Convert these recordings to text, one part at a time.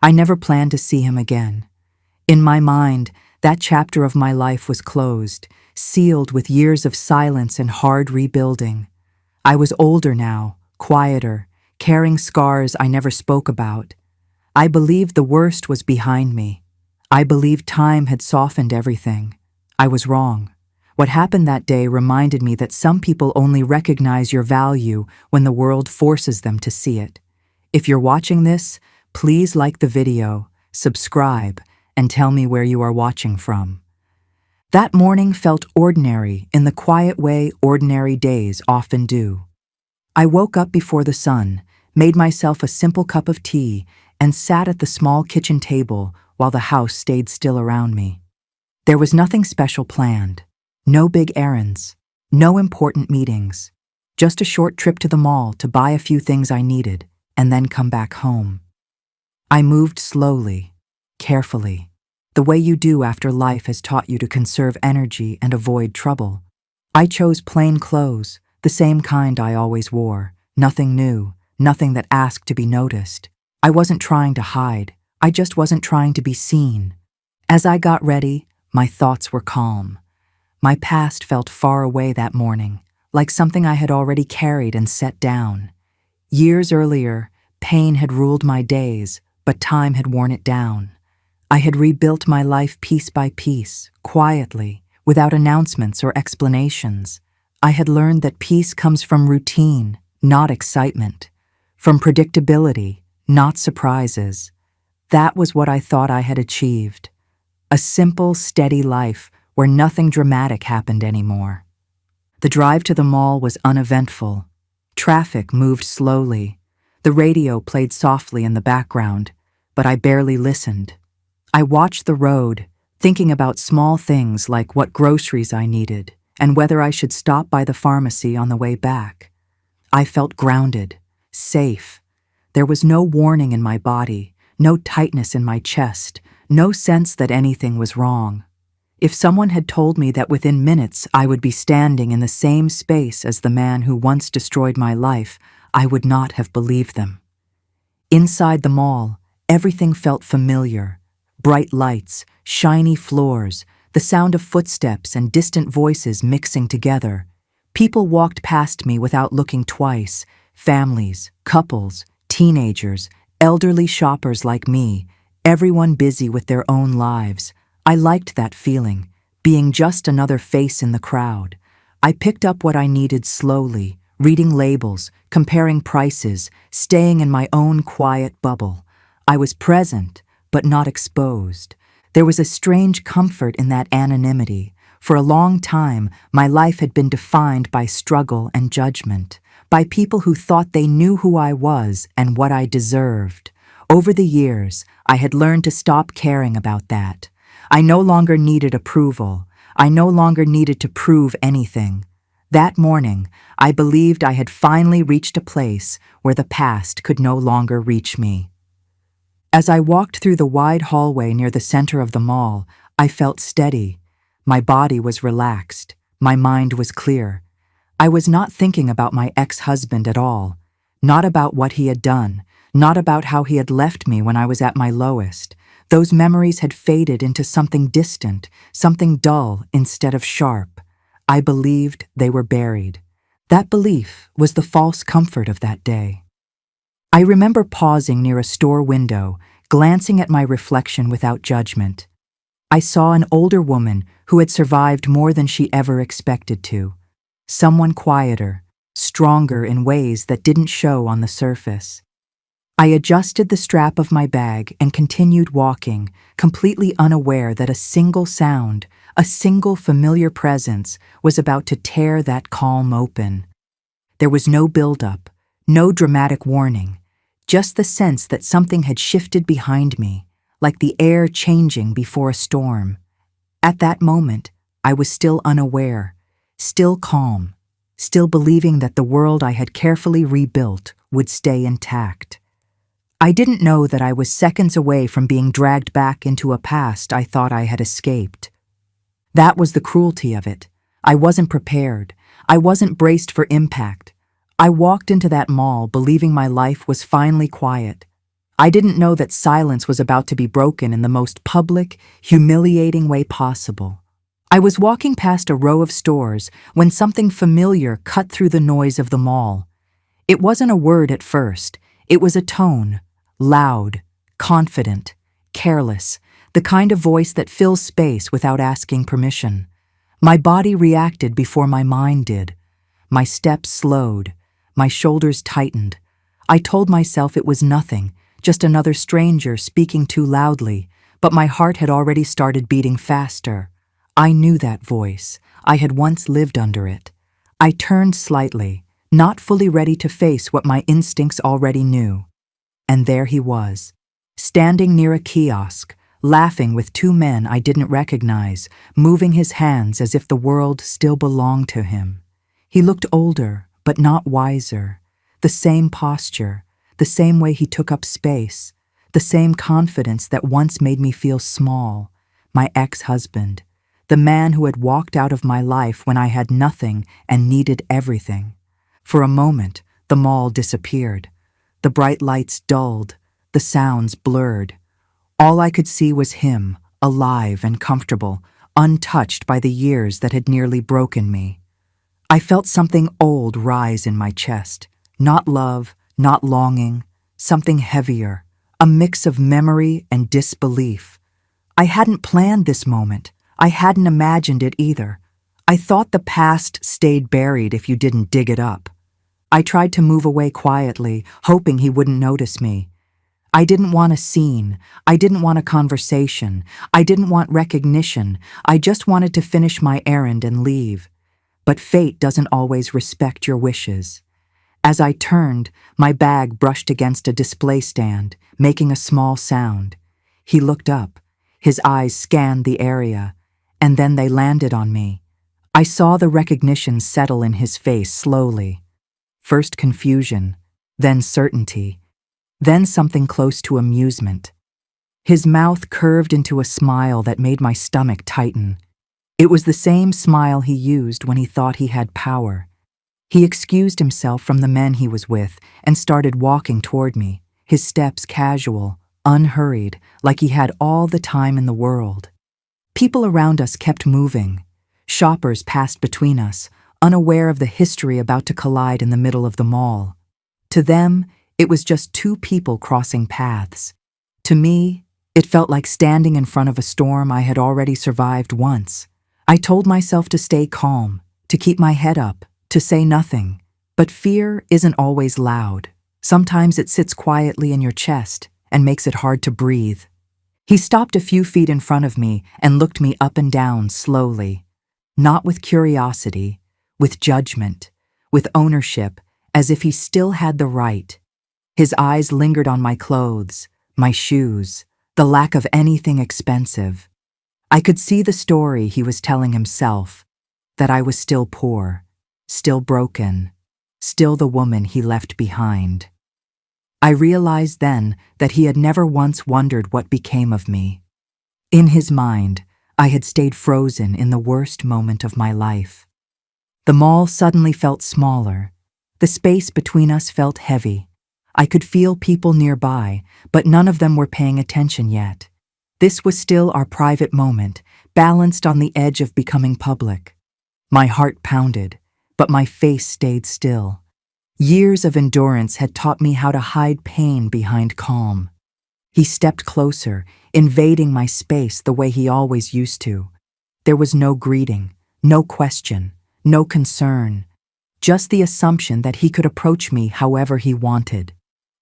I never planned to see him again. In my mind, that chapter of my life was closed, sealed with years of silence and hard rebuilding. I was older now, quieter, carrying scars I never spoke about. I believed the worst was behind me. I believed time had softened everything. I was wrong. What happened that day reminded me that some people only recognize your value when the world forces them to see it. If you're watching this, please like the video, subscribe, and tell me where you are watching from. That morning felt ordinary in the quiet way ordinary days often do. I woke up before the sun, made myself a simple cup of tea, and sat at the small kitchen table while the house stayed still around me. There was nothing special planned. No big errands, no important meetings, just a short trip to the mall to buy a few things I needed and then come back home. I moved slowly, carefully, the way you do after life has taught you to conserve energy and avoid trouble. I chose plain clothes, the same kind I always wore, nothing new, nothing that asked to be noticed. I wasn't trying to hide, I just wasn't trying to be seen. As I got ready, my thoughts were calm. My past felt far away that morning, like something I had already carried and set down. Years earlier, pain had ruled my days, but time had worn it down. I had rebuilt my life piece by piece, quietly, without announcements or explanations. I had learned that peace comes from routine, not excitement, from predictability, not surprises. That was what I thought I had achieved. A simple, steady life where nothing dramatic happened anymore. The drive to the mall was uneventful. Traffic moved slowly. The radio played softly in the background, but I barely listened. I watched the road, thinking about small things like what groceries I needed and whether I should stop by the pharmacy on the way back. I felt grounded, safe. There was no warning in my body, no tightness in my chest, no sense that anything was wrong. If someone had told me that within minutes I would be standing in the same space as the man who once destroyed my life, I would not have believed them. Inside the mall, everything felt familiar. Bright lights, shiny floors, the sound of footsteps and distant voices mixing together. People walked past me without looking twice. Families, couples, teenagers, elderly shoppers like me, everyone busy with their own lives. I liked that feeling, being just another face in the crowd. I picked up what I needed slowly, reading labels, comparing prices, staying in my own quiet bubble. I was present, but not exposed. There was a strange comfort in that anonymity. For a long time, my life had been defined by struggle and judgment, by people who thought they knew who I was and what I deserved. Over the years, I had learned to stop caring about that. I no longer needed approval. I no longer needed to prove anything. That morning, I believed I had finally reached a place where the past could no longer reach me. As I walked through the wide hallway near the center of the mall, I felt steady. My body was relaxed. My mind was clear. I was not thinking about my ex-husband at all, not about what he had done, not about how he had left me when I was at my lowest. Those memories had faded into something distant, something dull instead of sharp. I believed they were buried. That belief was the false comfort of that day. I remember pausing near a store window, glancing at my reflection without judgment. I saw an older woman who had survived more than she ever expected to. Someone quieter, stronger in ways that didn't show on the surface. I adjusted the strap of my bag and continued walking, completely unaware that a single sound, a single familiar presence, was about to tear that calm open. There was no build-up, no dramatic warning, just the sense that something had shifted behind me, like the air changing before a storm. At that moment, I was still unaware, still calm, still believing that the world I had carefully rebuilt would stay intact. I didn't know that I was seconds away from being dragged back into a past I thought I had escaped. That was the cruelty of it. I wasn't prepared. I wasn't braced for impact. I walked into that mall believing my life was finally quiet. I didn't know that silence was about to be broken in the most public, humiliating way possible. I was walking past a row of stores when something familiar cut through the noise of the mall. It wasn't a word at first. It was a tone, loud, confident, careless, the kind of voice that fills space without asking permission. My body reacted before my mind did. My steps slowed. My shoulders tightened. I told myself it was nothing, just another stranger speaking too loudly, but my heart had already started beating faster. I knew that voice. I had once lived under it. I turned slightly, not fully ready to face what my instincts already knew. And there he was, standing near a kiosk, laughing with two men I didn't recognize, moving his hands as if the world still belonged to him. He looked older, but not wiser. The same posture, the same way he took up space, the same confidence that once made me feel small. My ex-husband, the man who had walked out of my life when I had nothing and needed everything. For a moment, the mall disappeared. The bright lights dulled, the sounds blurred. All I could see was him, alive and comfortable, untouched by the years that had nearly broken me. I felt something old rise in my chest. Not love, not longing, something heavier, a mix of memory and disbelief. I hadn't planned this moment. I hadn't imagined it either. I thought the past stayed buried if you didn't dig it up. I tried to move away quietly, hoping he wouldn't notice me. I didn't want a scene. I didn't want a conversation. I didn't want recognition. I just wanted to finish my errand and leave. But fate doesn't always respect your wishes. As I turned, my bag brushed against a display stand, making a small sound. He looked up. His eyes scanned the area, and then they landed on me. I saw the recognition settle in his face slowly. First confusion, then certainty, then something close to amusement. His mouth curved into a smile that made my stomach tighten. It was the same smile he used when he thought he had power. He excused himself from the men he was with and started walking toward me, his steps casual, unhurried, like he had all the time in the world. People around us kept moving. Shoppers passed between us, unaware of the history about to collide in the middle of the mall. To them, it was just two people crossing paths. To me, it felt like standing in front of a storm I had already survived once. I told myself to stay calm, to keep my head up, to say nothing. But fear isn't always loud. Sometimes it sits quietly in your chest and makes it hard to breathe. He stopped a few feet in front of me and looked me up and down slowly. Not with curiosity, with judgment, with ownership, as if he still had the right. His eyes lingered on my clothes, my shoes, the lack of anything expensive. I could see the story he was telling himself, that I was still poor, still broken, still the woman he left behind. I realized then that he had never once wondered what became of me. In his mind, I had stayed frozen in the worst moment of my life. The mall suddenly felt smaller. The space between us felt heavy. I could feel people nearby, but none of them were paying attention yet. This was still our private moment, balanced on the edge of becoming public. My heart pounded, but my face stayed still. Years of endurance had taught me how to hide pain behind calm. He stepped closer, invading my space the way he always used to. There was no greeting, no question, no concern, just the assumption that he could approach me however he wanted.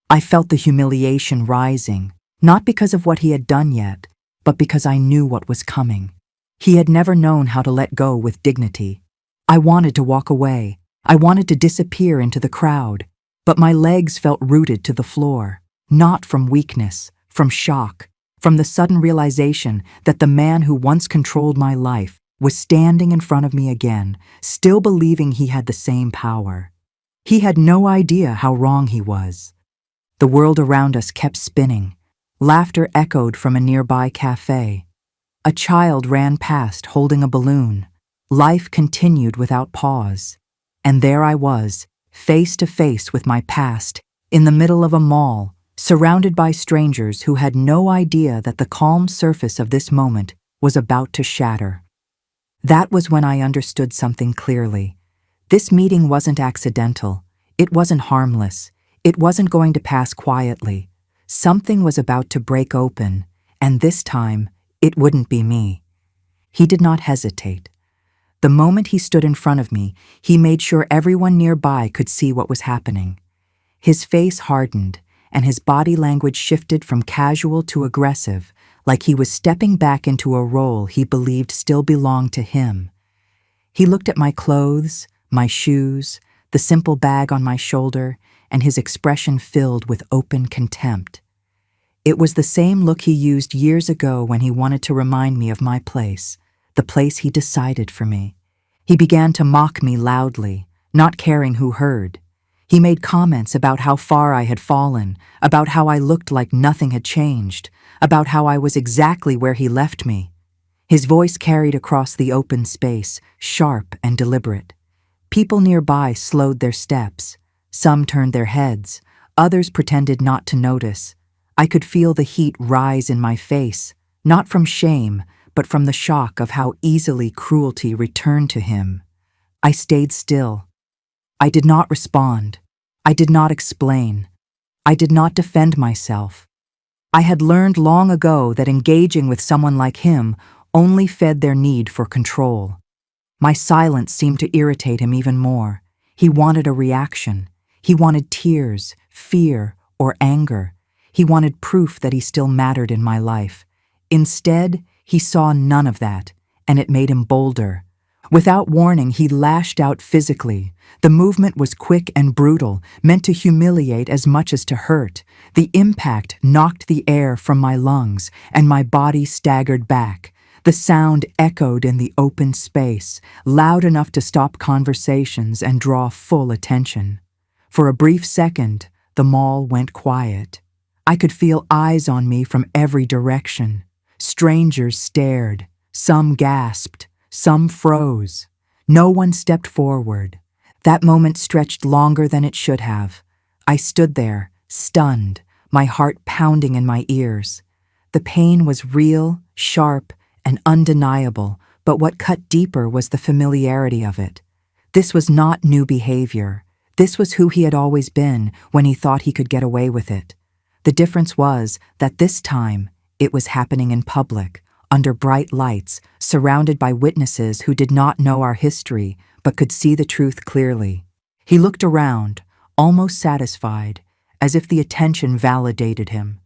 I felt the humiliation rising, not because of what he had done yet, but because I knew what was coming. He had never known how to let go with dignity. I wanted to walk away. I wanted to disappear into the crowd, but my legs felt rooted to the floor, not from weakness, from shock, from the sudden realization that the man who once controlled my life was standing in front of me again, still believing he had the same power. He had no idea how wrong he was. The world around us kept spinning. Laughter echoed from a nearby cafe. A child ran past holding a balloon. Life continued without pause. And there I was, face to face with my past, in the middle of a mall, surrounded by strangers who had no idea that the calm surface of this moment was about to shatter. That was when I understood something clearly. This meeting wasn't accidental. It wasn't harmless. It wasn't going to pass quietly. Something was about to break open, and this time, it wouldn't be me. He did not hesitate. The moment he stood in front of me, he made sure everyone nearby could see what was happening. His face hardened, and his body language shifted from casual to aggressive, like he was stepping back into a role he believed still belonged to him. He looked at my clothes, my shoes, the simple bag on my shoulder, and his expression filled with open contempt. It was the same look he used years ago when he wanted to remind me of my place, the place he decided for me. He began to mock me loudly, not caring who heard. He made comments about how far I had fallen, about how I looked like nothing had changed, about how I was exactly where he left me. His voice carried across the open space, sharp and deliberate. People nearby slowed their steps. Some turned their heads. Others pretended not to notice. I could feel the heat rise in my face, not from shame, but from the shock of how easily cruelty returned to him. I stayed still. I did not respond. I did not explain. I did not defend myself. I had learned long ago that engaging with someone like him only fed their need for control. My silence seemed to irritate him even more. He wanted a reaction. He wanted tears, fear, or anger. He wanted proof that he still mattered in my life. Instead, he saw none of that, and it made him bolder. Without warning, he lashed out physically. The movement was quick and brutal, meant to humiliate as much as to hurt. The impact knocked the air from my lungs, and my body staggered back. The sound echoed in the open space, loud enough to stop conversations and draw full attention. For a brief second, the mall went quiet. I could feel eyes on me from every direction. Strangers stared. Some gasped. Some froze. No one stepped forward. That moment stretched longer than it should have. I stood there, stunned, my heart pounding in my ears. The pain was real, sharp, and undeniable, but what cut deeper was the familiarity of it. This was not new behavior. This was who he had always been when he thought he could get away with it. The difference was that this time, it was happening in public, under bright lights, surrounded by witnesses who did not know our history, but could see the truth clearly. He looked around, almost satisfied, as if the attention validated him.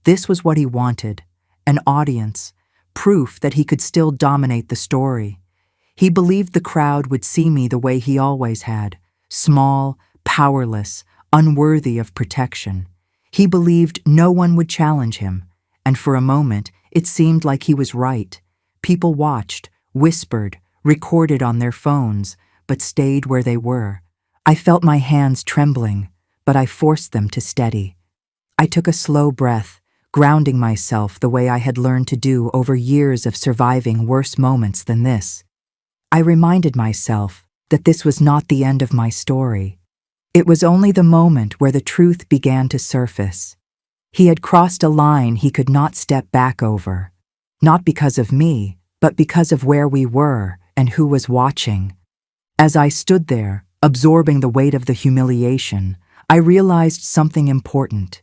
This was what he wanted, an audience, proof that he could still dominate the story. He believed the crowd would see me the way he always had, small, powerless, unworthy of protection. He believed no one would challenge him, and for a moment, it seemed like he was right. People watched, whispered, recorded on their phones, but stayed where they were. I felt my hands trembling, but I forced them to steady. I took a slow breath, grounding myself the way I had learned to do over years of surviving worse moments than this. I reminded myself that this was not the end of my story. It was only the moment where the truth began to surface. He had crossed a line he could not step back over, not because of me, but because of where we were and who was watching. As I stood there, absorbing the weight of the humiliation, I realized something important.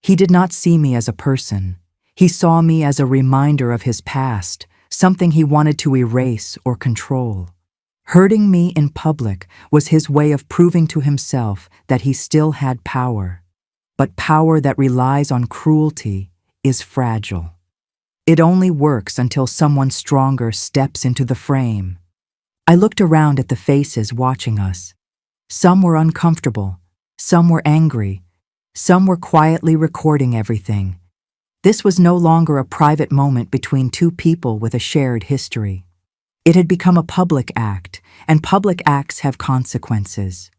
He did not see me as a person. He saw me as a reminder of his past, something he wanted to erase or control. Hurting me in public was his way of proving to himself that he still had power. But power that relies on cruelty is fragile. It only works until someone stronger steps into the frame. I looked around at the faces watching us. Some were uncomfortable, some were angry, some were quietly recording everything. This was no longer a private moment between two people with a shared history. It had become a public act, and public acts have consequences.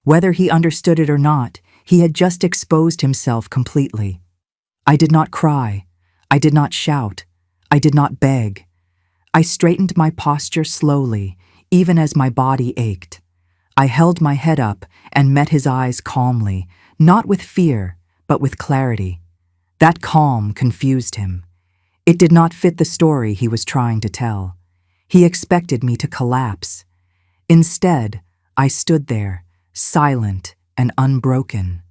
Whether he understood it or not, he had just exposed himself completely. I did not cry. I did not shout. I did not beg. I straightened my posture slowly, even as my body ached. I held my head up and met his eyes calmly, not with fear, but with clarity. That calm confused him. It did not fit the story he was trying to tell. He expected me to collapse. Instead, I stood there, silent and unbroken.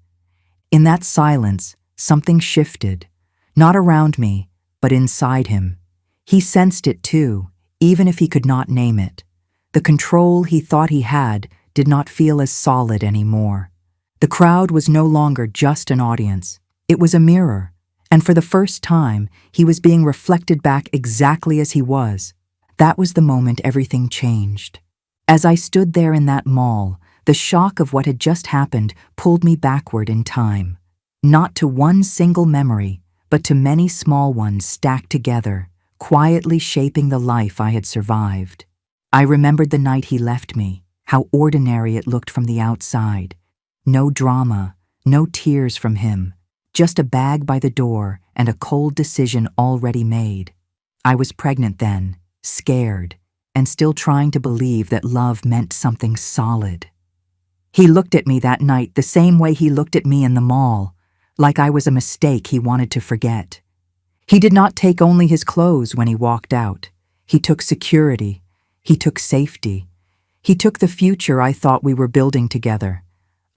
In that silence, something shifted, not around me, but inside him. He sensed it too, even if he could not name it. The control he thought he had did not feel as solid anymore. The crowd was no longer just an audience. It was a mirror, and for the first time, he was being reflected back exactly as he was. That was the moment everything changed. As I stood there in that mall, the shock of what had just happened pulled me backward in time. Not to one single memory, but to many small ones stacked together, quietly shaping the life I had survived. I remembered the night he left me, how ordinary it looked from the outside. No drama, no tears from him, just a bag by the door and a cold decision already made. I was pregnant then, scared, and still trying to believe that love meant something solid. He looked at me that night the same way he looked at me in the mall, like I was a mistake he wanted to forget. He did not take only his clothes when he walked out. He took security. He took safety. He took the future I thought we were building together.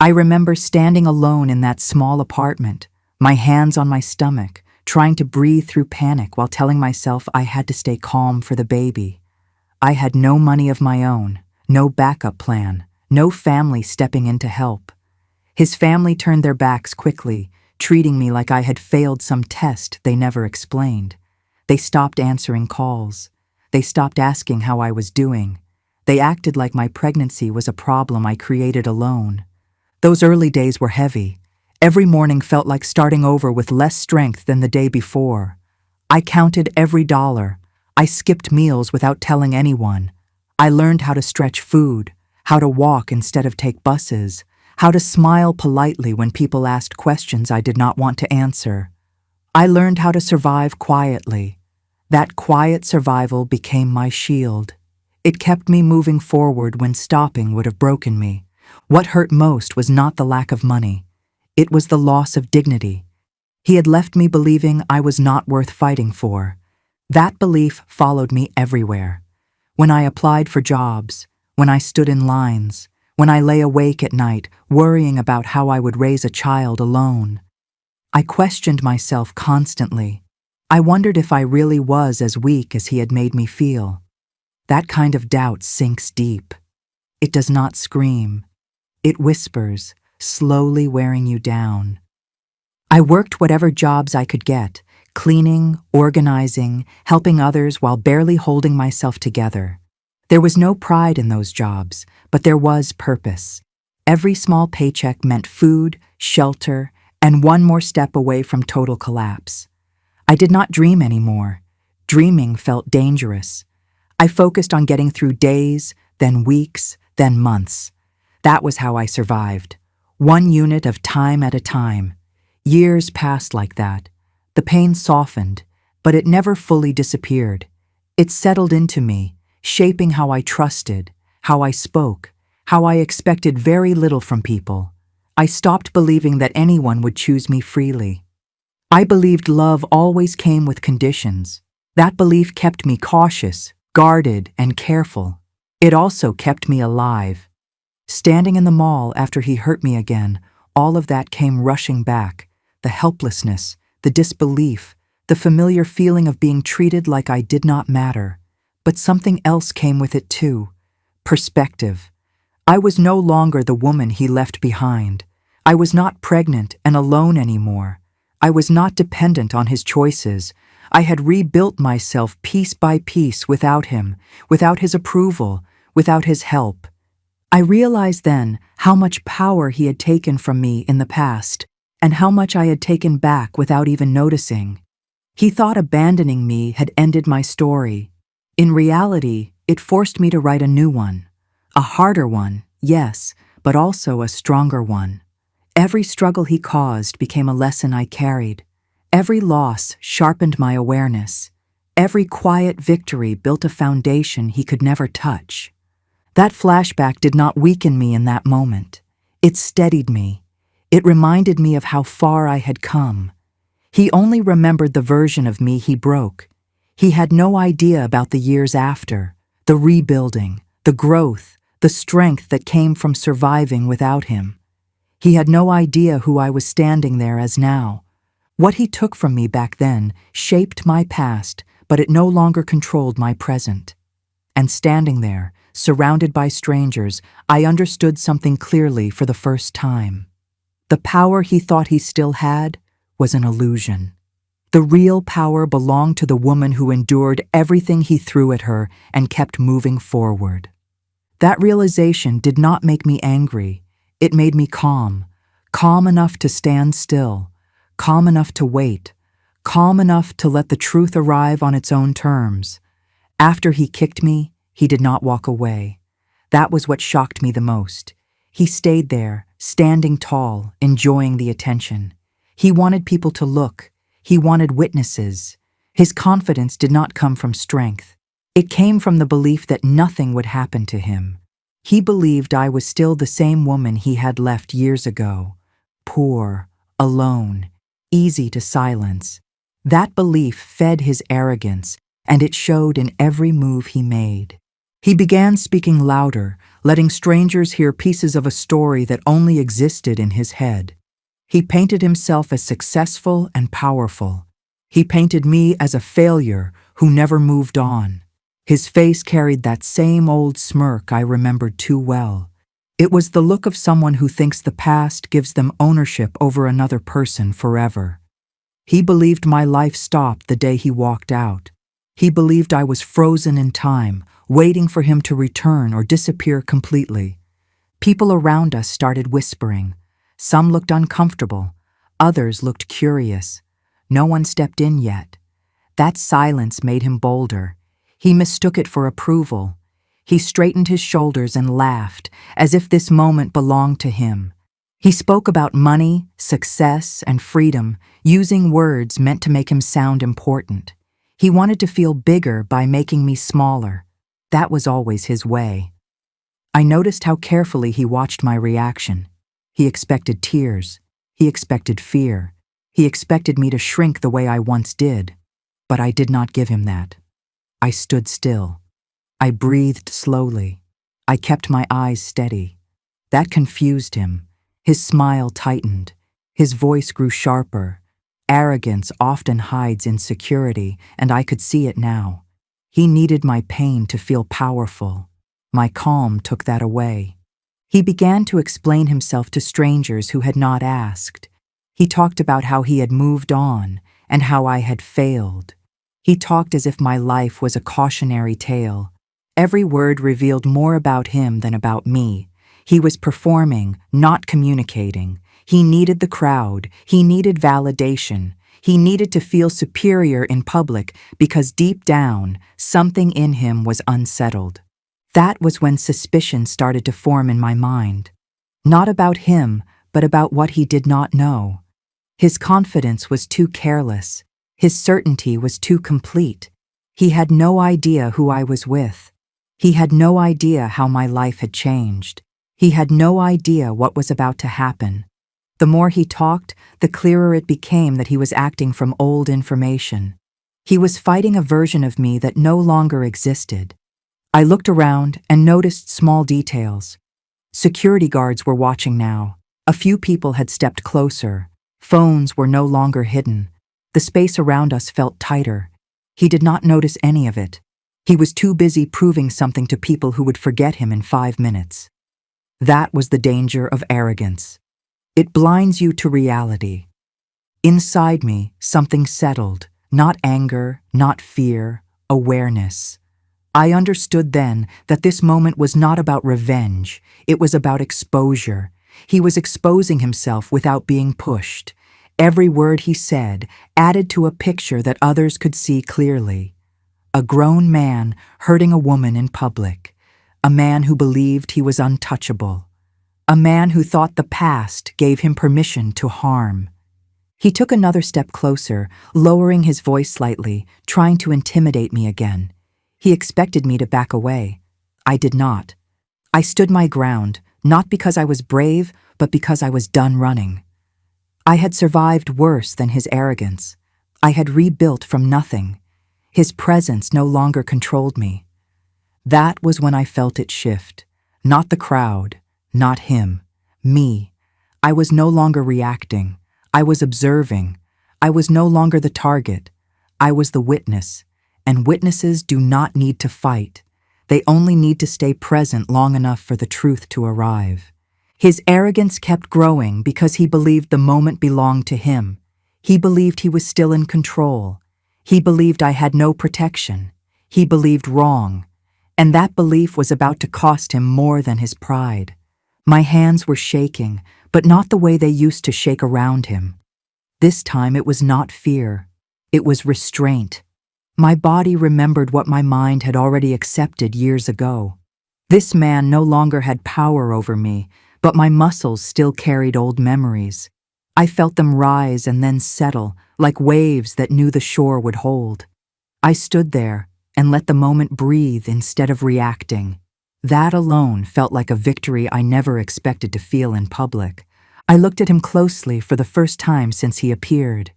I remember standing alone in that small apartment, my hands on my stomach, trying to breathe through panic while telling myself I had to stay calm for the baby. I had no money of my own, no backup plan, no family stepping in to help. His family turned their backs quickly, treating me like I had failed some test they never explained. They stopped answering calls. They stopped asking how I was doing. They acted like my pregnancy was a problem I created alone. Those early days were heavy. Every morning felt like starting over with less strength than the day before. I counted every dollar. I skipped meals without telling anyone. I learned how to stretch food, how to walk instead of take buses, how to smile politely when people asked questions I did not want to answer. I learned how to survive quietly. That quiet survival became my shield. It kept me moving forward when stopping would have broken me. What hurt most was not the lack of money. It was the loss of dignity. He had left me believing I was not worth fighting for. That belief followed me everywhere. When I applied for jobs, when I stood in lines, when I lay awake at night worrying about how I would raise a child alone. I questioned myself constantly. I wondered if I really was as weak as he had made me feel. That kind of doubt sinks deep. It does not scream. It whispers, slowly wearing you down. I worked whatever jobs I could get, cleaning, organizing, helping others while barely holding myself together. There was no pride in those jobs, but there was purpose. Every small paycheck meant food, shelter, and one more step away from total collapse. I did not dream anymore. Dreaming felt dangerous. I focused on getting through days, then weeks, then months. That was how I survived. One unit of time at a time. Years passed like that. The pain softened, but it never fully disappeared. It settled into me, shaping how I trusted, how I spoke, how I expected very little from people. I stopped believing that anyone would choose me freely. I believed love always came with conditions. That belief kept me cautious, guarded, and careful. It also kept me alive. Standing in the mall after he hurt me again, all of that came rushing back. The helplessness, the disbelief, the familiar feeling of being treated like I did not matter. But something else came with it too. Perspective. I was no longer the woman he left behind. I was not pregnant and alone anymore. I was not dependent on his choices. I had rebuilt myself piece by piece without him, without his approval, without his help. I realized then how much power he had taken from me in the past, and how much I had taken back without even noticing. He thought abandoning me had ended my story. In reality, it forced me to write a new one. A harder one, yes, but also a stronger one. Every struggle he caused became a lesson I carried. Every loss sharpened my awareness. Every quiet victory built a foundation he could never touch. That flashback did not weaken me in that moment. It steadied me. It reminded me of how far I had come. He only remembered the version of me he broke. He had no idea about the years after, the rebuilding, the growth, the strength that came from surviving without him. He had no idea who I was standing there as now. What he took from me back then shaped my past, but it no longer controlled my present. And standing there, surrounded by strangers, I understood something clearly for the first time. The power he thought he still had was an illusion. The real power belonged to the woman who endured everything he threw at her and kept moving forward. That realization did not make me angry. It made me calm, calm enough to stand still, calm enough to wait, calm enough to let the truth arrive on its own terms. After he kicked me, he did not walk away. That was what shocked me the most. He stayed there, standing tall, enjoying the attention. He wanted people to look. He wanted witnesses. His confidence did not come from strength. It came from the belief that nothing would happen to him. He believed I was still the same woman he had left years ago. Poor, alone, easy to silence. That belief fed his arrogance, and it showed in every move he made. He began speaking louder, letting strangers hear pieces of a story that only existed in his head. He painted himself as successful and powerful. He painted me as a failure who never moved on. His face carried that same old smirk I remembered too well. It was the look of someone who thinks the past gives them ownership over another person forever. He believed my life stopped the day he walked out. He believed I was frozen in time, waiting for him to return or disappear completely. People around us started whispering. Some looked uncomfortable. Others looked curious. No one stepped in yet. That silence made him bolder. He mistook it for approval. He straightened his shoulders and laughed, as if this moment belonged to him. He spoke about money, success, and freedom, using words meant to make him sound important. He wanted to feel bigger by making me smaller. That was always his way. I noticed how carefully he watched my reaction. He expected tears. He expected fear. He expected me to shrink the way I once did. But I did not give him that. I stood still. I breathed slowly. I kept my eyes steady. That confused him. His smile tightened. His voice grew sharper. Arrogance often hides insecurity, and I could see it now. He needed my pain to feel powerful. My calm took that away. He began to explain himself to strangers who had not asked. He talked about how he had moved on and how I had failed. He talked as if my life was a cautionary tale. Every word revealed more about him than about me. He was performing, not communicating. He needed the crowd. He needed validation. He needed to feel superior in public because deep down, something in him was unsettled. That was when suspicion started to form in my mind. Not about him, but about what he did not know. His confidence was too careless. His certainty was too complete. He had no idea who I was with. He had no idea how my life had changed. He had no idea what was about to happen. The more he talked, the clearer it became that he was acting from old information. He was fighting a version of me that no longer existed. I looked around and noticed small details. Security guards were watching now. A few people had stepped closer. Phones were no longer hidden. The space around us felt tighter. He did not notice any of it. He was too busy proving something to people who would forget him in 5 minutes. That was the danger of arrogance. It blinds you to reality. Inside me, something settled. Not anger, not fear, awareness. I understood then that this moment was not about revenge. It was about exposure. He was exposing himself without being pushed. Every word he said added to a picture that others could see clearly. A grown man hurting a woman in public. A man who believed he was untouchable. A man who thought the past gave him permission to harm. He took another step closer, lowering his voice slightly, trying to intimidate me again. He expected me to back away. I did not. I stood my ground, not because I was brave, but because I was done running. I had survived worse than his arrogance. I had rebuilt from nothing. His presence no longer controlled me. That was when I felt it shift. Not the crowd, not him, me. I was no longer reacting. I was observing. I was no longer the target. I was the witness, and witnesses do not need to fight. They only need to stay present long enough for the truth to arrive. His arrogance kept growing because he believed the moment belonged to him. He believed he was still in control. He believed I had no protection. He believed wrong. And that belief was about to cost him more than his pride. My hands were shaking, but not the way they used to shake around him. This time it was not fear. It was restraint. My body remembered what my mind had already accepted years ago. This man no longer had power over me, but my muscles still carried old memories. I felt them rise and then settle, like waves that knew the shore would hold. I stood there and let the moment breathe instead of reacting. That alone felt like a victory I never expected to feel in public. I looked at him closely for the first time since he appeared.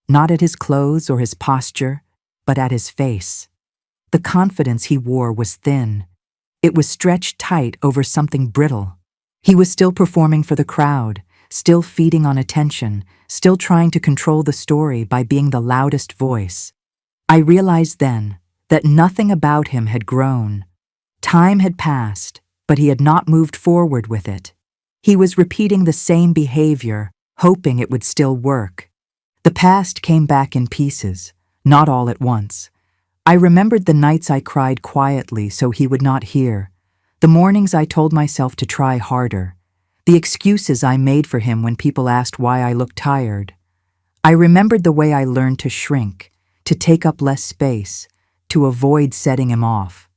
Not at his clothes or his posture, but at his face. The confidence he wore was thin. It was stretched tight over something brittle. He was still performing for the crowd, still feeding on attention, still trying to control the story by being the loudest voice. I realized then that nothing about him had grown. Time had passed, but he had not moved forward with it. He was repeating the same behavior, hoping it would still work. The past came back in pieces. Not all at once. I remembered the nights I cried quietly so he would not hear, the mornings I told myself to try harder, the excuses I made for him when people asked why I looked tired. I remembered the way I learned to shrink, to take up less space, to avoid setting him off.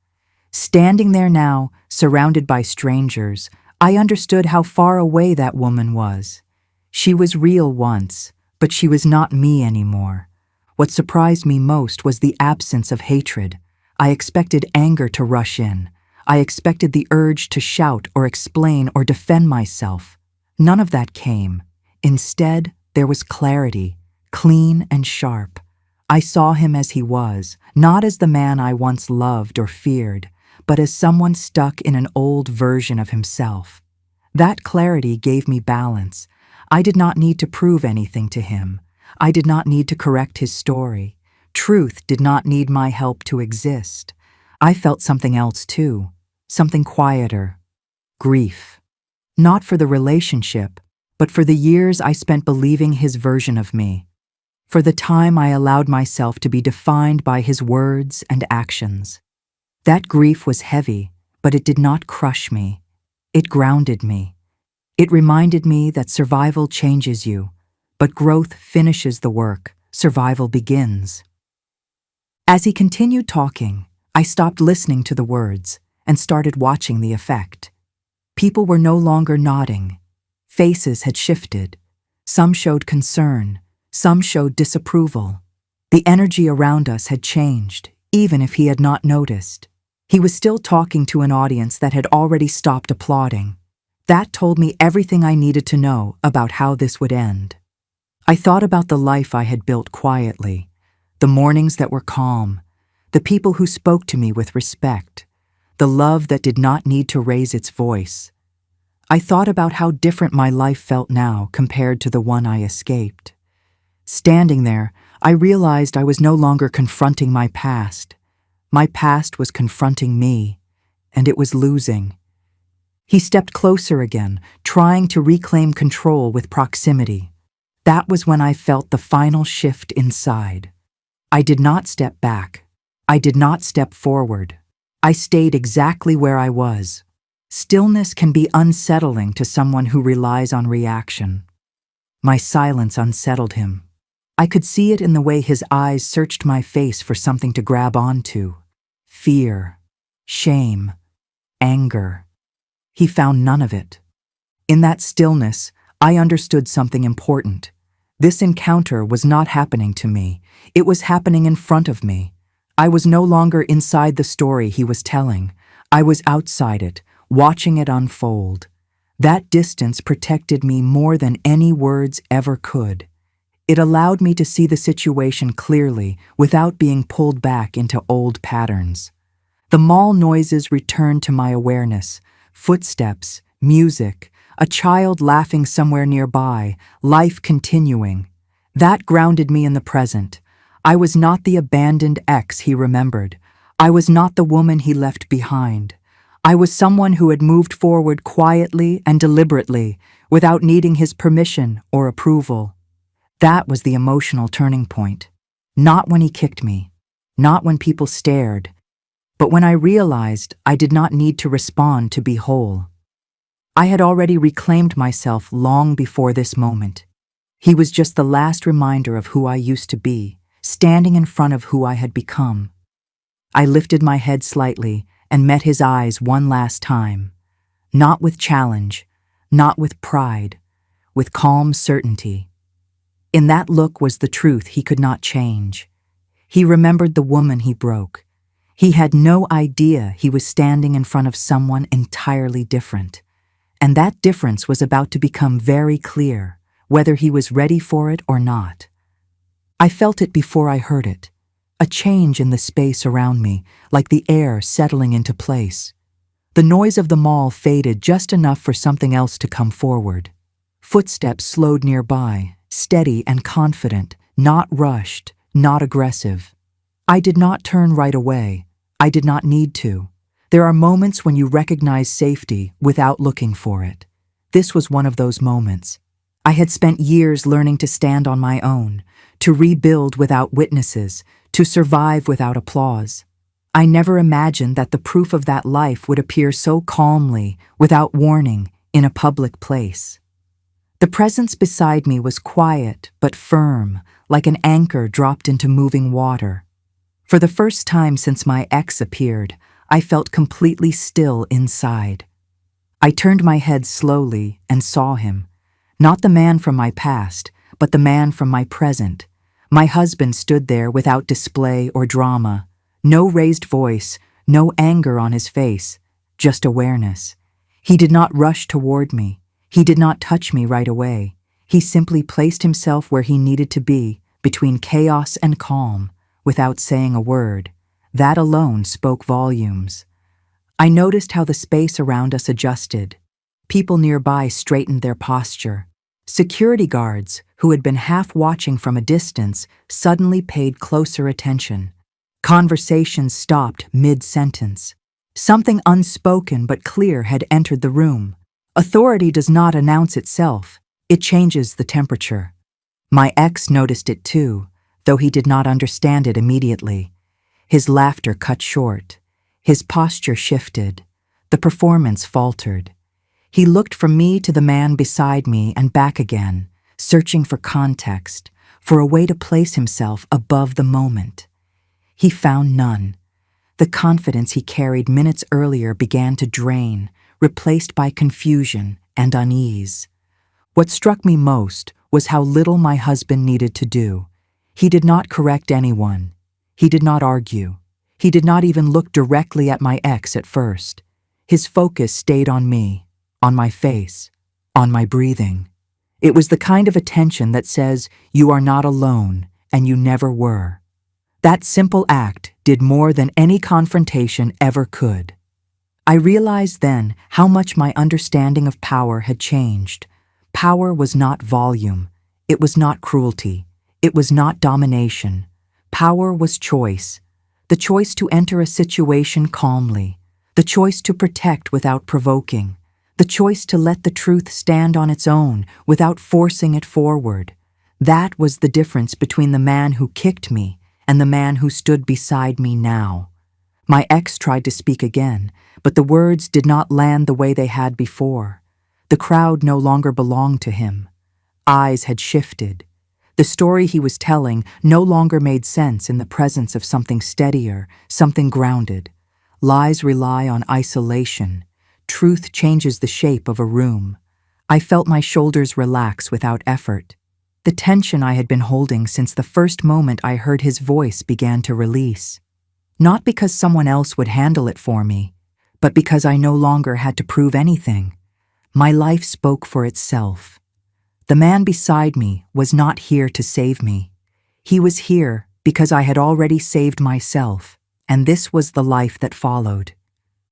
Standing there now, surrounded by strangers, I understood how far away that woman was. She was real once, but she was not me anymore. What surprised me most was the absence of hatred. I expected anger to rush in. I expected the urge to shout or explain or defend myself. None of that came. Instead, there was clarity, clean and sharp. I saw him as he was, not as the man I once loved or feared, but as someone stuck in an old version of himself. That clarity gave me balance. I did not need to prove anything to him. I did not need to correct his story. Truth did not need my help to exist. I felt something else too, something quieter. Grief. Not for the relationship, but for the years I spent believing his version of me. For the time I allowed myself to be defined by his words and actions. That grief was heavy, but it did not crush me. It grounded me. It reminded me that survival changes you. But growth finishes the work, survival begins. As he continued talking, I stopped listening to the words and started watching the effect. People were no longer nodding. Faces had shifted. Some showed concern, some showed disapproval. The energy around us had changed, even if he had not noticed. He was still talking to an audience that had already stopped applauding. That told me everything I needed to know about how this would end. I thought about the life I had built quietly, the mornings that were calm, the people who spoke to me with respect, the love that did not need to raise its voice. I thought about how different my life felt now compared to the one I escaped. Standing there, I realized I was no longer confronting my past. My past was confronting me, and it was losing. He stepped closer again, trying to reclaim control with proximity. That was when I felt the final shift inside. I did not step back. I did not step forward. I stayed exactly where I was. Stillness can be unsettling to someone who relies on reaction. My silence unsettled him. I could see it in the way his eyes searched my face for something to grab onto. Fear, shame, anger. He found none of it. In that stillness, I understood something important. This encounter was not happening to me. It was happening in front of me. I was no longer inside the story he was telling. I was outside it, watching it unfold. That distance protected me more than any words ever could. It allowed me to see the situation clearly without being pulled back into old patterns. The mall noises returned to my awareness: footsteps, music, a child laughing somewhere nearby, life continuing. That grounded me in the present. I was not the abandoned ex he remembered. I was not the woman he left behind. I was someone who had moved forward quietly and deliberately, without needing his permission or approval. That was the emotional turning point. Not when he kicked me, not when people stared, but when I realized I did not need to respond to be whole. I had already reclaimed myself long before this moment. He was just the last reminder of who I used to be, standing in front of who I had become. I lifted my head slightly and met his eyes one last time, not with challenge, not with pride, with calm certainty. In that look was the truth he could not change. He remembered the woman he broke. He had no idea he was standing in front of someone entirely different. And that difference was about to become very clear, whether he was ready for it or not. I felt it before I heard it, a change in the space around me, like the air settling into place. The noise of the mall faded just enough for something else to come forward. Footsteps slowed nearby, steady and confident, not rushed, not aggressive. I did not turn right away. I did not need to. There are moments when you recognize safety without looking for it. This was one of those moments. I had spent years learning to stand on my own, to rebuild without witnesses, to survive without applause. I never imagined that the proof of that life would appear so calmly, without warning, in a public place. The presence beside me was quiet but firm, like an anchor dropped into moving water. For the first time since my ex appeared, I felt completely still inside. I turned my head slowly and saw him. Not the man from my past, but the man from my present. My husband stood there without display or drama. No raised voice, no anger on his face, just awareness. He did not rush toward me. He did not touch me right away. He simply placed himself where he needed to be, between chaos and calm, without saying a word. That alone spoke volumes. I noticed how the space around us adjusted. People nearby straightened their posture. Security guards, who had been half watching from a distance, suddenly paid closer attention. Conversations stopped mid-sentence. Something unspoken but clear had entered the room. Authority does not announce itself. It changes the temperature. My ex noticed it too, though he did not understand it immediately. His laughter cut short. His posture shifted. The performance faltered. He looked from me to the man beside me and back again, searching for context, for a way to place himself above the moment. He found none. The confidence he carried minutes earlier began to drain, replaced by confusion and unease. What struck me most was how little my husband needed to do. He did not correct anyone. He did not argue. He did not even look directly at my ex at first. His focus stayed on me, on my face, on my breathing. It was the kind of attention that says, "You are not alone, and you never were." That simple act did more than any confrontation ever could. I realized then how much my understanding of power had changed. Power was not volume. It was not cruelty. It was not domination. Power was choice. The choice to enter a situation calmly. The choice to protect without provoking. The choice to let the truth stand on its own without forcing it forward. That was the difference between the man who kicked me and the man who stood beside me now. My ex tried to speak again, but the words did not land the way they had before. The crowd no longer belonged to him. Eyes had shifted. The story he was telling no longer made sense in the presence of something steadier, something grounded. Lies rely on isolation. Truth changes the shape of a room. I felt my shoulders relax without effort. The tension I had been holding since the first moment I heard his voice began to release. Not because someone else would handle it for me, but because I no longer had to prove anything. My life spoke for itself. The man beside me was not here to save me. He was here because I had already saved myself, and this was the life that followed.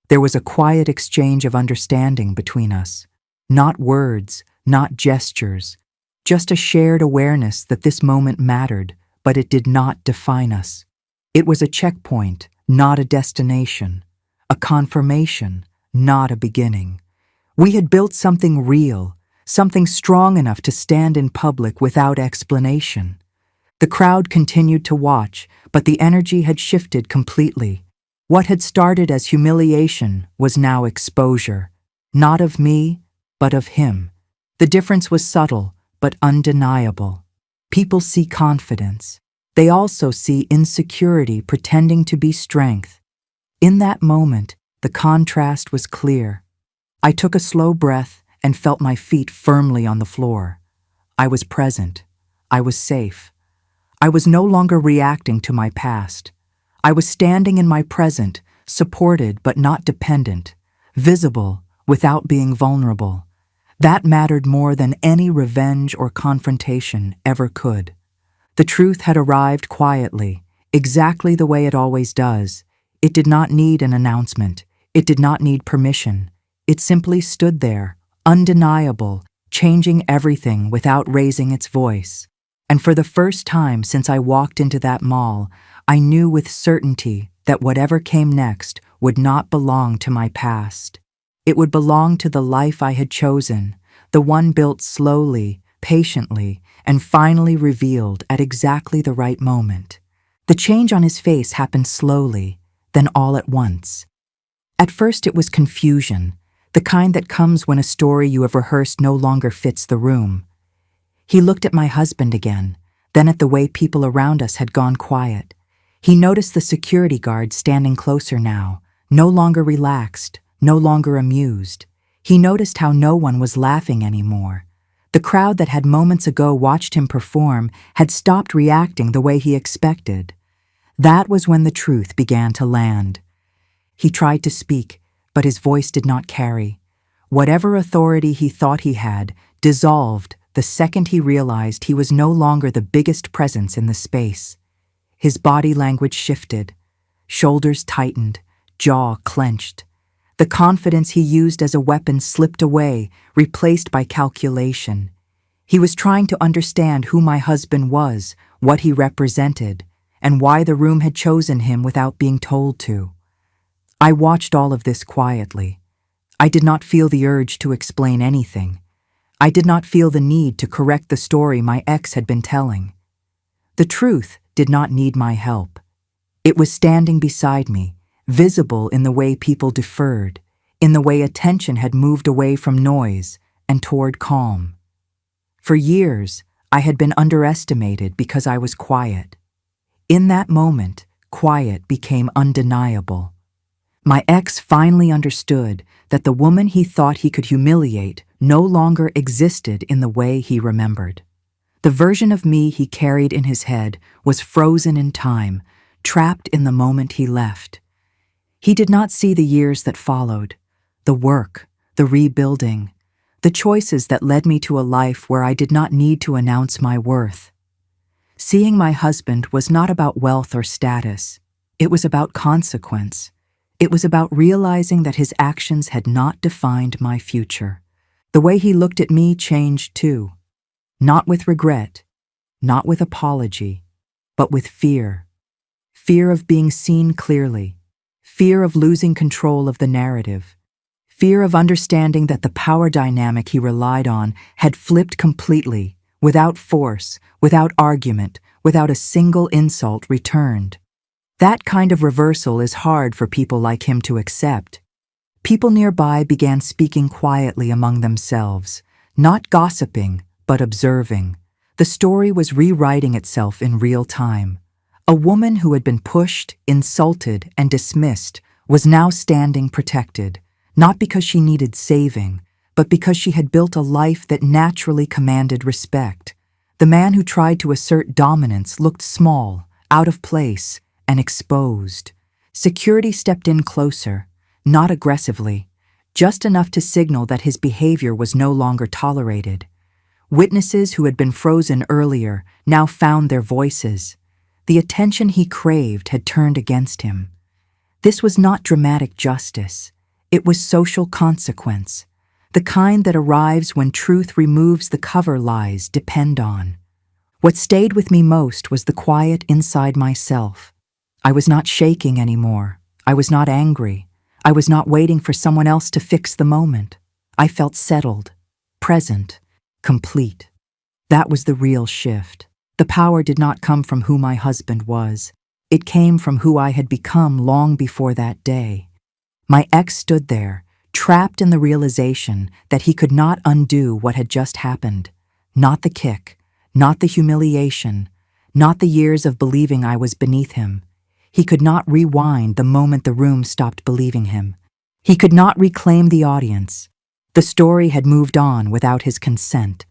There was a quiet exchange of understanding between us. Not words, not gestures, just a shared awareness that this moment mattered, but it did not define us. It was a checkpoint, not a destination, a confirmation, not a beginning. We had built something real, something strong enough to stand in public without explanation. The crowd continued to watch, but the energy had shifted completely. What had started as humiliation was now exposure, not of me, but of him. The difference was subtle, but undeniable. People see confidence. They also see insecurity pretending to be strength. In that moment, the contrast was clear. I took a slow breath and felt my feet firmly on the floor. I was present. I was safe. I was no longer reacting to my past. I was standing in my present, supported but not dependent, visible without being vulnerable. That mattered more than any revenge or confrontation ever could. The truth had arrived quietly, exactly the way it always does. It did not need an announcement. It did not need permission. It simply stood there, undeniable, changing everything without raising its voice. And for the first time since I walked into that mall, I knew with certainty that whatever came next would not belong to my past. It would belong to the life I had chosen, the one built slowly, patiently, and finally revealed at exactly the right moment. The change on his face happened slowly, then all at once. At first it was confusion, the kind that comes when a story you have rehearsed no longer fits the room. He looked at my husband again, then at the way people around us had gone quiet. He noticed the security guard standing closer now, no longer relaxed, no longer amused. He noticed how no one was laughing anymore. The crowd that had moments ago watched him perform had stopped reacting the way he expected. That was when the truth began to land. He tried to speak, but his voice did not carry. Whatever authority he thought he had dissolved the second he realized he was no longer the biggest presence in the space. His body language shifted. Shoulders tightened, jaw clenched. The confidence he used as a weapon slipped away, replaced by calculation. He was trying to understand who my husband was, what he represented, and why the room had chosen him without being told to. I watched all of this quietly. I did not feel the urge to explain anything. I did not feel the need to correct the story my ex had been telling. The truth did not need my help. It was standing beside me, visible in the way people deferred, in the way attention had moved away from noise and toward calm. For years, I had been underestimated because I was quiet. In that moment, quiet became undeniable. My ex finally understood that the woman he thought he could humiliate no longer existed in the way he remembered. The version of me he carried in his head was frozen in time, trapped in the moment he left. He did not see the years that followed, the work, the rebuilding, the choices that led me to a life where I did not need to announce my worth. Seeing my husband was not about wealth or status. It was about consequence. It was about realizing that his actions had not defined my future. The way he looked at me changed too. Not with regret, not with apology, but with fear. Fear of being seen clearly. Fear of losing control of the narrative. Fear of understanding that the power dynamic he relied on had flipped completely, without force, without argument, without a single insult returned. That kind of reversal is hard for people like him to accept. People nearby began speaking quietly among themselves, not gossiping, but observing. The story was rewriting itself in real time. A woman who had been pushed, insulted, and dismissed was now standing protected, not because she needed saving, but because she had built a life that naturally commanded respect. The man who tried to assert dominance looked small, out of place, and exposed. Security stepped in closer, not aggressively, just enough to signal that his behavior was no longer tolerated. Witnesses who had been frozen earlier now found their voices. The attention he craved had turned against him. This was not dramatic justice. It was social consequence, the kind that arrives when truth removes the cover lies depend on. What stayed with me most was the quiet inside myself. I was not shaking anymore. I was not angry. I was not waiting for someone else to fix the moment. I felt settled, present, complete. That was the real shift. The power did not come from who my husband was. It came from who I had become long before that day. My ex stood there, trapped in the realization that he could not undo what had just happened. Not the kick, not the humiliation, not the years of believing I was beneath him. He could not rewind the moment the room stopped believing him. He could not reclaim the audience. The story had moved on without his consent.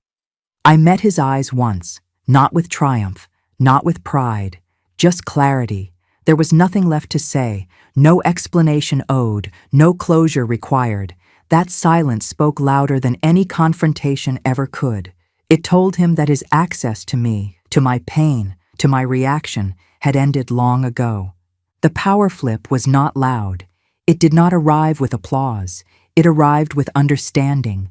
I met his eyes once, not with triumph, not with pride, just clarity. There was nothing left to say, no explanation owed, no closure required. That silence spoke louder than any confrontation ever could. It told him that his access to me, to my pain, to my reaction, had ended long ago. The power flip was not loud. It did not arrive with applause. It arrived with understanding,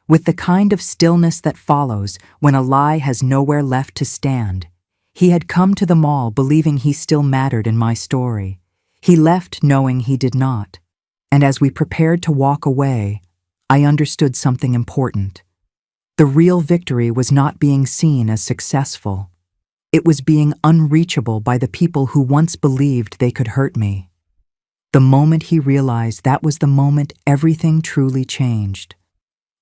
with the kind of stillness that follows when a lie has nowhere left to stand. He had come to the mall believing he still mattered in my story. He left knowing he did not. And as we prepared to walk away, I understood something important. The real victory was not being seen as successful. It was being unreachable by the people who once believed they could hurt me. The moment he realized that was the moment everything truly changed.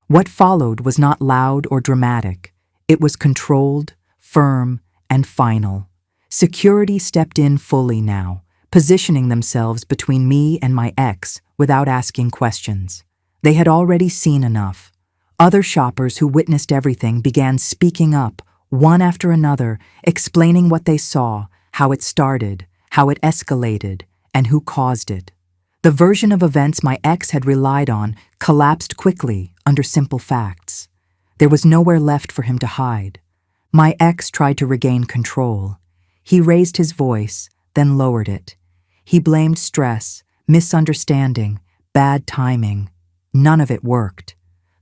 What followed was not loud or dramatic. It was controlled, firm, and final. Security stepped in fully now, positioning themselves between me and my ex without asking questions. They had already seen enough. Other shoppers who witnessed everything began speaking up, one after another, explaining what they saw, how it started, how it escalated, and who caused it. The version of events my ex had relied on collapsed quickly under simple facts. There was nowhere left for him to hide. My ex tried to regain control. He raised his voice, then lowered it. He blamed stress, misunderstanding, bad timing. None of it worked.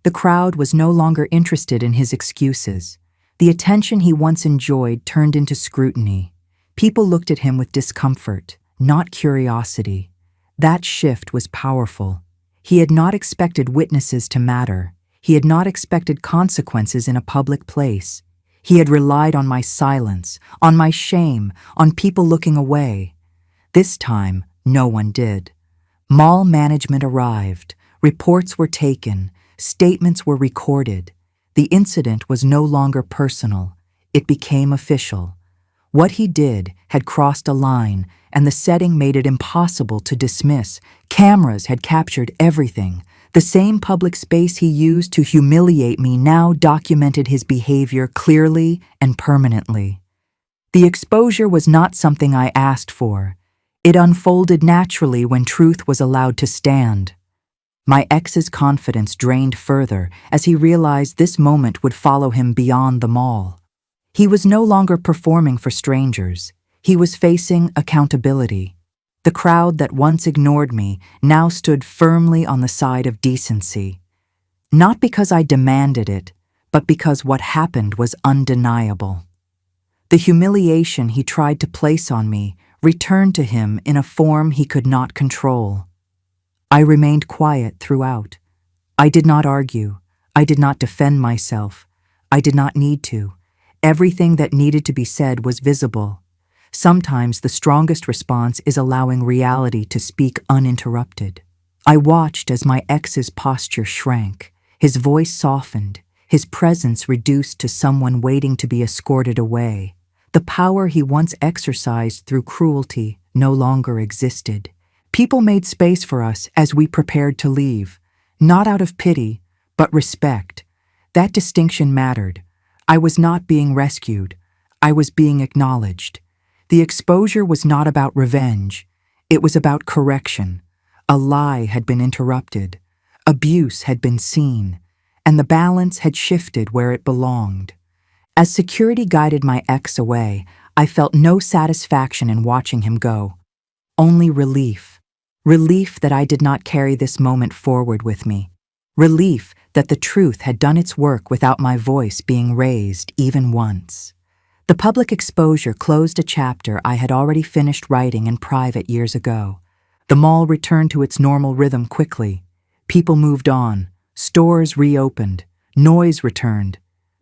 The crowd was no longer interested in his excuses. The attention he once enjoyed turned into scrutiny. People looked at him with discomfort, not curiosity. That shift was powerful. He had not expected witnesses to matter. He had not expected consequences in a public place. He had relied on my silence, on my shame, on people looking away. This time, no one did. Mall management arrived. Reports were taken. Statements were recorded. The incident was no longer personal. It became official. What he did had crossed a line, and the setting made it impossible to dismiss. Cameras had captured everything. The same public space he used to humiliate me now documented his behavior clearly and permanently. The exposure was not something I asked for. It unfolded naturally when truth was allowed to stand. My ex's confidence drained further as he realized this moment would follow him beyond the mall. He was no longer performing for strangers. He was facing accountability. The crowd that once ignored me now stood firmly on the side of decency. Not because I demanded it, but because what happened was undeniable. The humiliation he tried to place on me returned to him in a form he could not control. I remained quiet throughout. I did not argue. I did not defend myself. I did not need to. Everything that needed to be said was visible. Sometimes the strongest response is allowing reality to speak uninterrupted. I watched as my ex's posture shrank. His voice softened, his presence reduced to someone waiting to be escorted away. The power he once exercised through cruelty no longer existed. People made space for us as we prepared to leave, not out of pity, but respect. That distinction mattered. I was not being rescued. I was being acknowledged. The exposure was not about revenge. It was about correction. A lie had been interrupted. Abuse had been seen, and the balance had shifted where it belonged. As security guided my ex away, I felt no satisfaction in watching him go. Only relief. Relief that I did not carry this moment forward with me. Relief that the truth had done its work without my voice being raised even once. The public exposure closed a chapter I had already finished writing in private years ago. The mall returned to its normal rhythm quickly. People moved on, stores reopened, noise returned.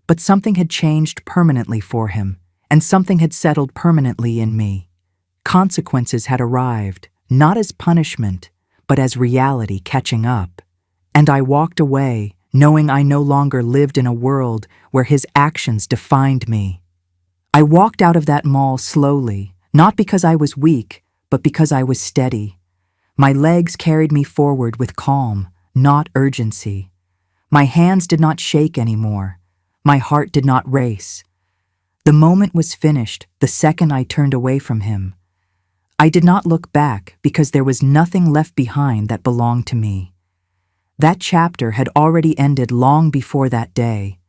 But something had changed permanently for him, and something had settled permanently in me. Consequences had arrived, not as punishment, but as reality catching up. And I walked away, knowing I no longer lived in a world where his actions defined me. I walked out of that mall slowly, not because I was weak, but because I was steady. My legs carried me forward with calm, not urgency. My hands did not shake anymore. My heart did not race. The moment was finished the second I turned away from him. I did not look back because there was nothing left behind that belonged to me. That chapter had already ended long before that day.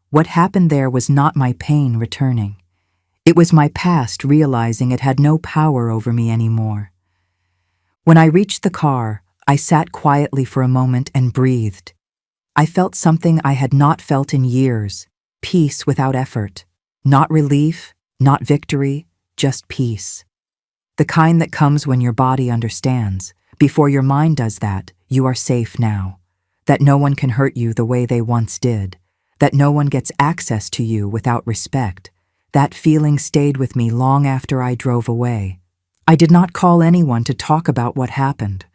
What happened there was not my pain returning. It was my past realizing it had no power over me anymore. When I reached the car, I sat quietly for a moment and breathed. I felt something I had not felt in years, peace without effort. Not relief, not victory, just peace. The kind that comes when your body understands. Before your mind does that, you are safe now. That no one can hurt you the way they once did. That no one gets access to you without respect. That feeling stayed with me long after I drove away. I did not call anyone to talk about what happened.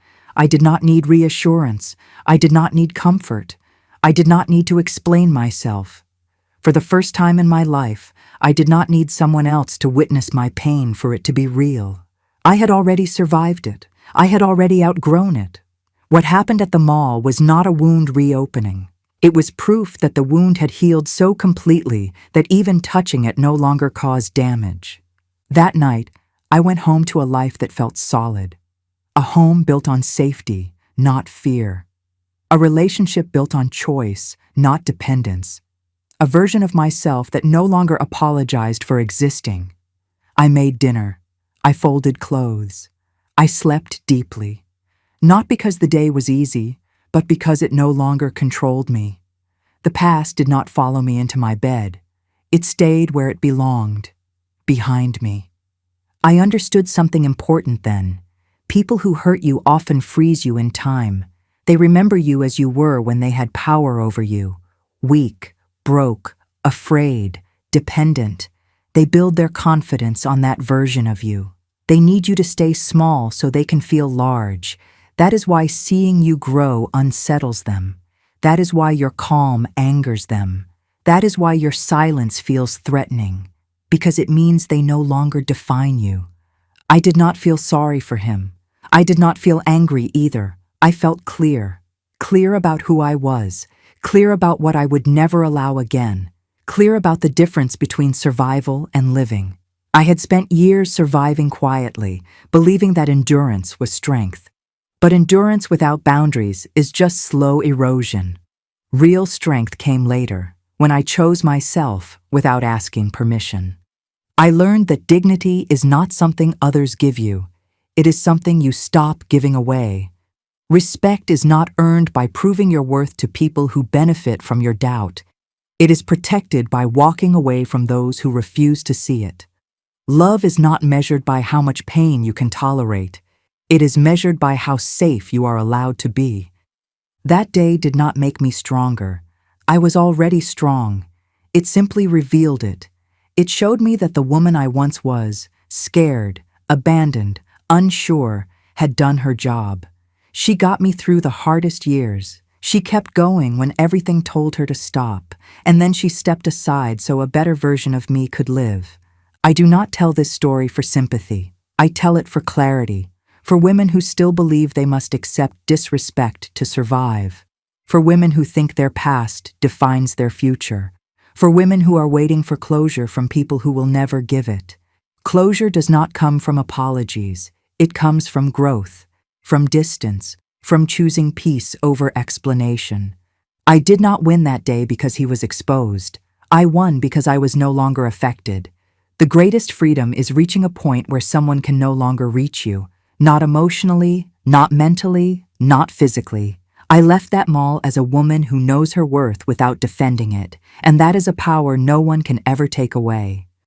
I did not need reassurance. I did not need comfort. I did not need to explain myself. For the first time in my life, I did not need someone else to witness my pain for it to be real. I had already survived it. I had already outgrown it. What happened at the mall was not a wound reopening. It was proof that the wound had healed so completely that even touching it no longer caused damage. That night, I went home to a life that felt solid. A home built on safety, not fear. A relationship built on choice, not dependence. A version of myself that no longer apologized for existing. I made dinner. I folded clothes. I slept deeply. Not because the day was easy, but because it no longer controlled me. The past did not follow me into my bed. It stayed where it belonged, behind me. I understood something important then. People who hurt you often freeze you in time. They remember you as you were when they had power over you. Weak, broke, afraid, dependent. They build their confidence on that version of you. They need you to stay small so they can feel large. That is why seeing you grow unsettles them. That is why your calm angers them. That is why your silence feels threatening, because it means they no longer define you. I did not feel sorry for him. I did not feel angry either. I felt clear. Clear about who I was. Clear about what I would never allow again. Clear about the difference between survival and living. I had spent years surviving quietly, believing that endurance was strength. But endurance without boundaries is just slow erosion. Real strength came later, when I chose myself without asking permission. I learned that dignity is not something others give you. It is something you stop giving away. Respect is not earned by proving your worth to people who benefit from your doubt. It is protected by walking away from those who refuse to see it. Love is not measured by how much pain you can tolerate. It is measured by how safe you are allowed to be. That day did not make me stronger. I was already strong. It simply revealed it. It showed me that the woman I once was, scared, abandoned, unsure, had done her job. She got me through the hardest years. She kept going when everything told her to stop, and then she stepped aside so a better version of me could live. I do not tell this story for sympathy. I tell it for clarity. For women who still believe they must accept disrespect to survive. For women who think their past defines their future. For women who are waiting for closure from people who will never give it. Closure does not come from apologies. It comes from growth, from distance, from choosing peace over explanation. I did not win that day because he was exposed. I won because I was no longer affected. The greatest freedom is reaching a point where someone can no longer reach you. Not emotionally, not mentally, not physically. I left that mall as a woman who knows her worth without defending it, and that is a power no one can ever take away.